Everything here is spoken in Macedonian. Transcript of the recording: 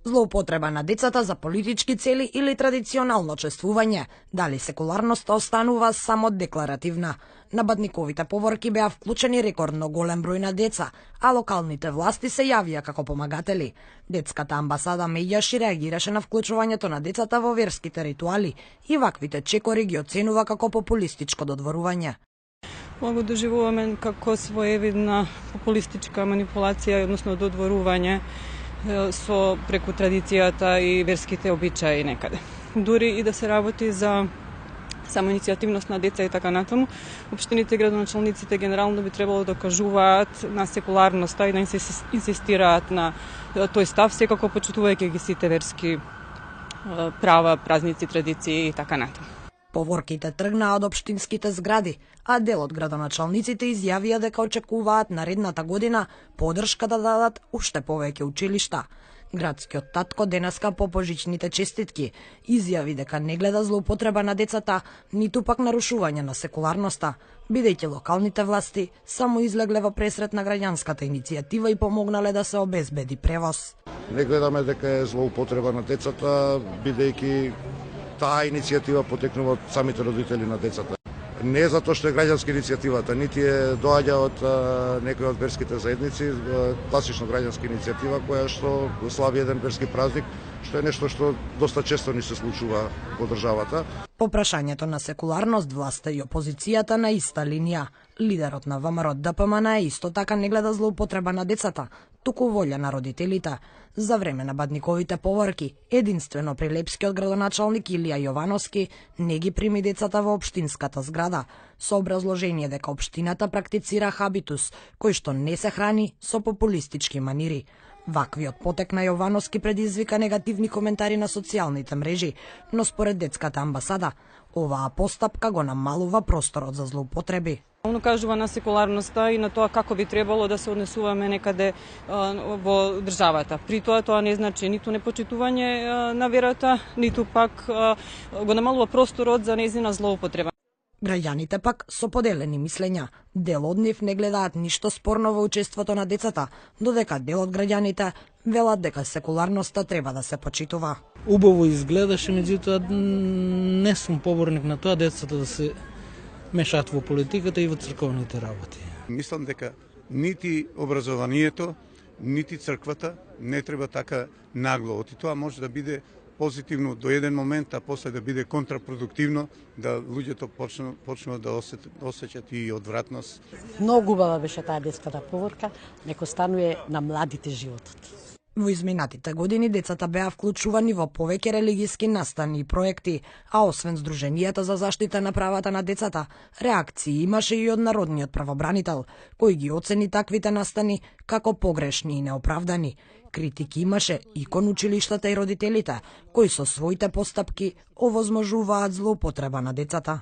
Злоупотреба на децата за политички цели или традиционално чествување, дали секуларноста останува само декларативна. На Бадниковите поворки беа вклучени рекордно голем број на деца, а локалните власти се јавија како помагатели. Детската амбасада меѓаш реагираше на вклучувањето на децата во верските ритуали и ваквите чекори ги оценува како популистичко додворување. Ова го доживуваме како своевидна популистичка манипулација, односно додворување со преку традицијата и верските обичаи некаде. Дури и да се работи за самоиницијативност на деца и така натаму, општините и градоначалниците генерално би требало да кажуваат на секуларноста и да инсистираат на тој став, секако почитувајќи ги сите верски права, празници, традиции и така натаму. Поворките тргнаа од општинските згради, а дел од градоначалниците изјавија дека очекуваат наредната година поддршка да дадат уште повеќе училишта. Градскиот татко денеска по божичните честитки изјави дека не гледа злоупотреба на децата, ниту пак нарушување на секуларноста, бидејќи локалните власти само излегле во пресрет на граѓанската иницијатива и помогнале да се обезбеди превоз. Не гледаме дека е злоупотреба на децата, бидејќи таа иницијатива потекнува од самите родители на децата. Не затоа што е граѓанска иницијативата, нити е доаѓа од некој од верските заедници, класично граѓанска иницијатива која што слави еден верски празник, што е нешто што доста често ни се случува во државата. По прашањето на секуларност, власта и опозицијата на иста линија. Лидерот на ВМРО ДПМН исто така не гледа злоупотреба на децата, туку волја на родителите. За време на Бадниковите поворки, единствено прилепскиот градоначалник Илија Јовановски не ги прими децата во општинската зграда, со образложение дека општината практицира хабитус, кој што не се храни со популистички манири. Ваквиот потек на Јовановски предизвика негативни коментари на социјалните мрежи, но според детската амбасада, оваа постапка го намалува просторот за злоупотреби. Он укажува на секуларноста и на тоа како би требало да се однесуваме некаде во државата. При тоа не значи ниту непочитување на верата, ниту пак го намалува просторот за нејзина злоупотреба. Граѓаните пак со поделени мислења. Дел од нив не гледаат ништо спорно во учеството на децата, додека дел од граѓаните велат дека секуларноста треба да се почитува. Убаво изгледаше, меѓутоа не сум поборник на тоа децата да се мешаат во политиката и во црковните работи. Мислам дека нити образованието, нити црквата не треба така нагло. Оти тоа може да биде позитивно до еден момент, а после да биде контрапродуктивно, да луѓето почнуваат да осеќаат и одвратност. Многу убава беше таа детската поворка, неко станува на младите животот. Во изминатите години децата беа вклучувани во повеќе религиски настани и проекти, а освен Сдруженијата за заштита на правата на децата, реакции имаше и од народниот правобранител, кој ги оцени таквите настани како погрешни и неоправдани. Критики имаше и кон училиштата и родителите, кои со своите постапки овозможуваат злоупотреба на децата.